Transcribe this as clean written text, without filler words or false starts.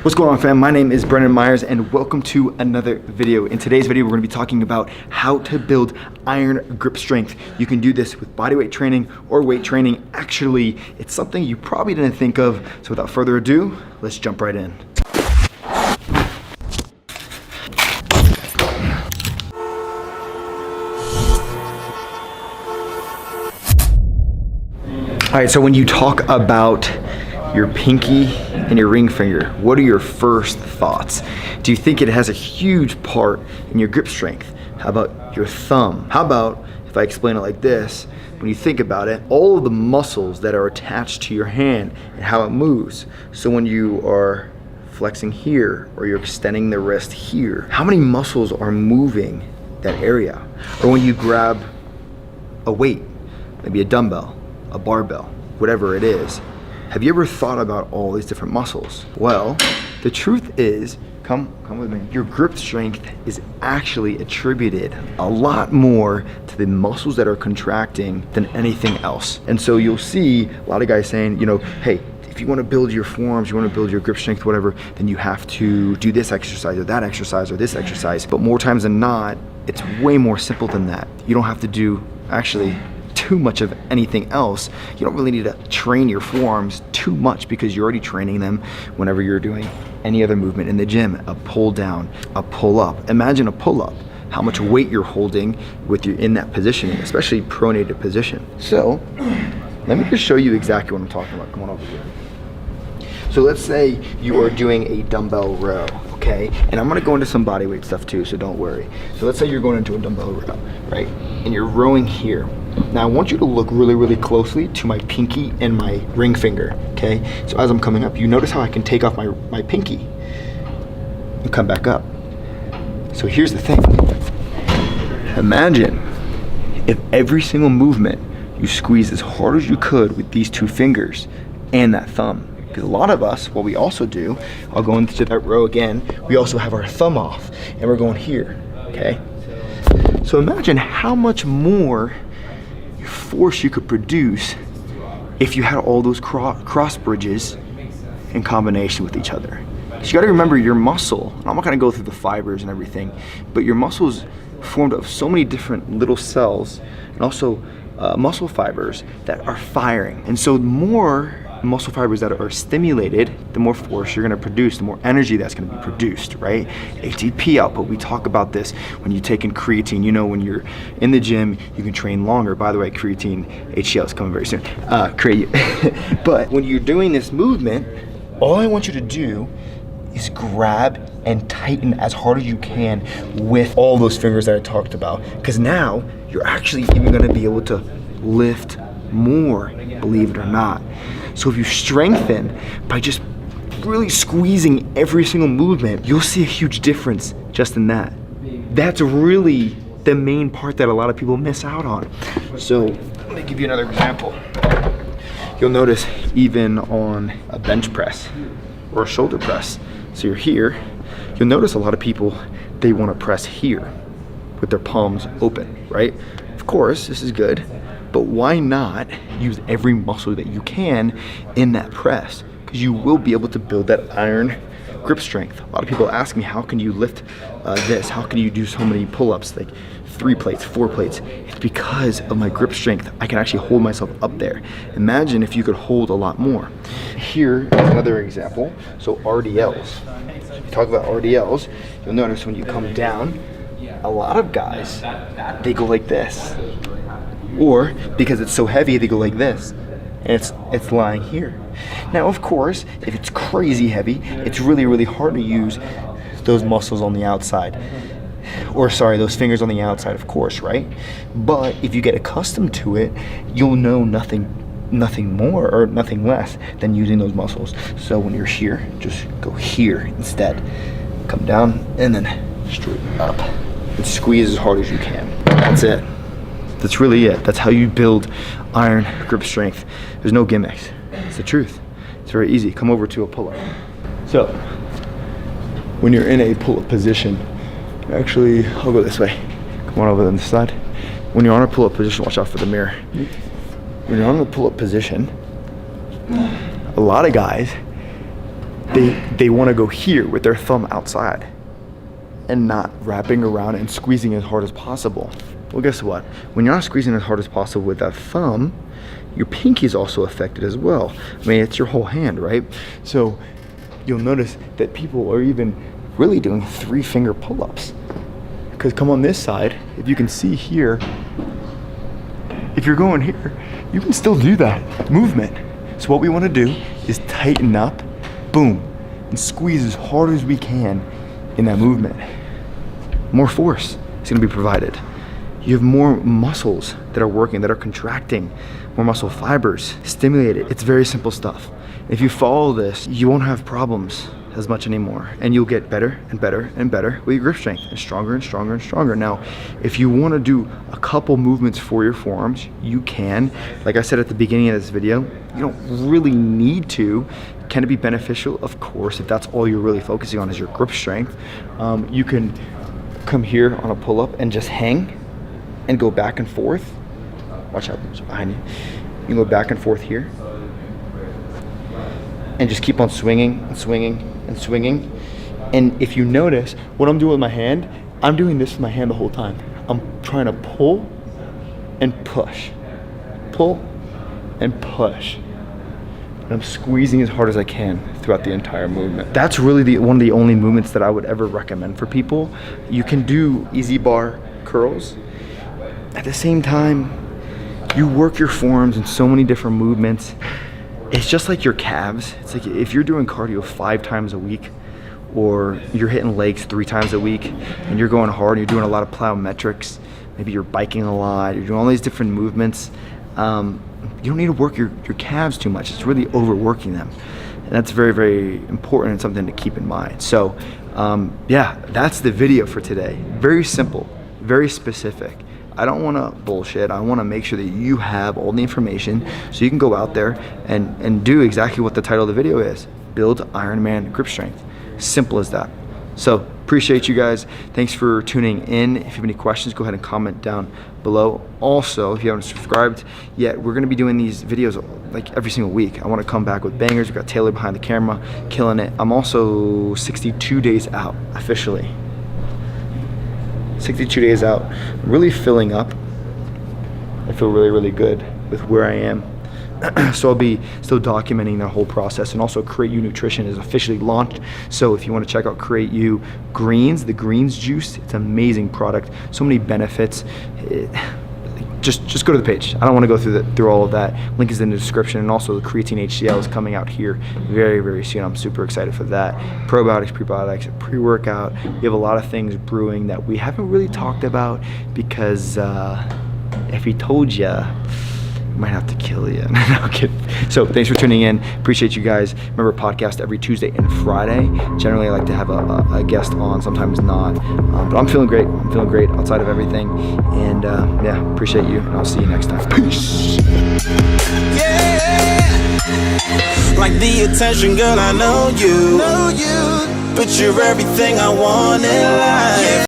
What's going on, fam? My name is Brennan Myers and welcome to another video. In today's video, we're gonna be talking about how to build iron grip strength. You can do this with bodyweight training or weight training. Actually, it's something you probably didn't think of. So without further ado, let's jump right in. All right, so when you talk about your pinky and your ring finger, what are your first thoughts? Do you think it has a huge part in your grip strength? How about your thumb? How about, if I explain it like this, when you think about it, all of the muscles that are attached to your hand and how it moves. So when you are flexing here or you're extending the wrist here, how many muscles are moving that area? Or when you grab a weight, maybe a dumbbell, a barbell, whatever it is, have you ever thought about all these different muscles? Well, the truth is, come with me, your grip strength is actually attributed a lot more to the muscles that are contracting than anything else. And so you'll see a lot of guys saying, you know, hey, if you want to build your forearms, you want to build your grip strength, whatever, then you have to do this exercise or that exercise or this exercise. But more times than not, it's way more simple than that. You don't have to do actually too much of anything else. You don't really need to train your forearms too much because you're already training them whenever you're doing any other movement in the gym. A pull down, a pull up. Imagine a pull up, how much weight you're holding with you in that positioning, especially pronated position. So let me just show you exactly what I'm talking about. Come on over here. So let's say you are doing a dumbbell row, okay? And I'm gonna go into some body weight stuff too, so don't worry. So let's say you're going into a dumbbell row, right? And you're rowing here. Now I want you to look really, really closely to my pinky and my ring finger, okay? So as I'm coming up, you notice how I can take off my pinky and come back up. So here's the thing. Imagine if every single movement you squeeze as hard as you could with these two fingers and that thumb. Because a lot of us, what we also do, I'll go into that row again, we also have our thumb off and we're going here, okay? So imagine how much more force you could produce if you had all those cross bridges in combination with each other. So you gotta remember your muscle, and I'm not gonna go through the fibers and everything, but your muscle is formed of so many different little cells and also muscle fibers that are firing. And so the more muscle fibers that are stimulated, the more force you're gonna produce, the more energy that's gonna be produced, right? ATP output, we talk about this when you take in creatine. You know, when you're in the gym, you can train longer. By the way, creatine, HCl is coming very soon. But when you're doing this movement, all I want you to do is grab and tighten as hard as you can with all those fingers that I talked about. Because now you're actually even gonna be able to lift more, believe it or not. So if you strengthen by just really squeezing every single movement, you'll see a huge difference just in that. That's really the main part that a lot of people miss out on. So let me give you another example. You'll notice even on a bench press or a shoulder press. So you're here, you'll notice a lot of people, they want to press here with their palms open, right? Of course, this is good. But why not use every muscle that you can in that press? Because you will be able to build that iron grip strength. A lot of people ask me, how can you lift this? How can you do so many pull-ups, like 3 plates, 4 plates? It's because of my grip strength. I can actually hold myself up there. Imagine if you could hold a lot more. Here is another example. So RDLs. If you talk about RDLs, you'll notice when you come down, a lot of guys, they go like this. Or because it's so heavy, they go like this, and it's lying here. Now, of course, if it's crazy heavy, it's really, really hard to use those muscles on the outside. Or sorry, those fingers on the outside, of course, right? But if you get accustomed to it, you'll know nothing more or nothing less than using those muscles. So when you're here, just go here instead. Come down and then straight up. And squeeze as hard as you can. That's it. That's really it. That's how you build iron grip strength. There's no gimmicks. It's the truth. It's very easy. Come over to a pull-up. So, when you're in a pull-up position, actually, I'll go this way. Come on over on this side. When you're on a pull-up position, watch out for the mirror. When you're on the pull-up position, a lot of guys, they want to go here with their thumb outside and not wrapping around and squeezing as hard as possible. Well, guess what? When you're not squeezing as hard as possible with that thumb, your pinky is also affected as well. I mean, it's your whole hand, right? So you'll notice that people are even really doing 3-finger pull-ups. Because come on this side, if you can see here, if you're going here, you can still do that movement. So what we want to do is tighten up, boom, and squeeze as hard as we can in that movement. More force is going to be provided. You have more muscles that are working, that are contracting, more muscle fibers stimulated. It's very simple stuff. If you follow this, you won't have problems as much anymore, and you'll get better and better and better with your grip strength, and stronger and stronger and stronger. Now, if you want to do a couple movements for your forearms, you can. Like I said at the beginning of this video, you don't really need to. Can it be beneficial? Of course, if that's all you're really focusing on is your grip strength. You can come here on a pull-up and just hang and go back and forth. Watch out, it's behind you. You can go back and forth here and just keep on swinging and swinging and swinging. And if you notice, what I'm doing with my hand, I'm doing this with my hand the whole time. I'm trying to pull and push. Pull and push. And I'm squeezing as hard as I can throughout the entire movement. That's really one of the only movements that I would ever recommend for people. You can do easy bar curls. At the same time, you work your forearms in so many different movements. It's just like your calves. It's like if you're doing cardio 5 times a week, or you're hitting legs 3 times a week, and you're going hard, you're doing a lot of plyometrics, maybe you're biking a lot, you're doing all these different movements, you don't need to work your calves too much. It's really overworking them. And that's very, very important and something to keep in mind. So yeah, that's the video for today. Very simple, very specific. I don't want to bullshit. I want to make sure that you have all the information so you can go out there and do exactly what the title of the video is. Build Ironman grip strength. Simple as that. So appreciate you guys. Thanks for tuning in. If you have any questions, go ahead and comment down below. Also, if you haven't subscribed yet, we're going to be doing these videos like every single week. I want to come back with bangers. We've got Taylor behind the camera, killing it. I'm also 62 days out officially. 62 days out, really filling up. I feel really, really good with where I am. So I'll be still documenting the whole process, and also Create You Nutrition is officially launched. So if you want to check out Create You Greens, the greens juice, it's an amazing product. So many benefits. Just go to the page. I don't want to go through all of that. Link is in the description, and also the creatine HCl is coming out here very, very soon. I'm super excited for that. Probiotics, prebiotics, pre-workout. We have a lot of things brewing that we haven't really talked about because if we told you, we might have to kill you. No, kidding. So thanks for tuning in. Appreciate you guys. Remember, podcast every Tuesday and Friday. Generally, I like to have a guest on, sometimes not. But I'm feeling great. I'm feeling great outside of everything. And yeah, appreciate you. And I'll see you next time. Peace. Yeah. Like the attention, girl, I know you. But you're everything I want in life.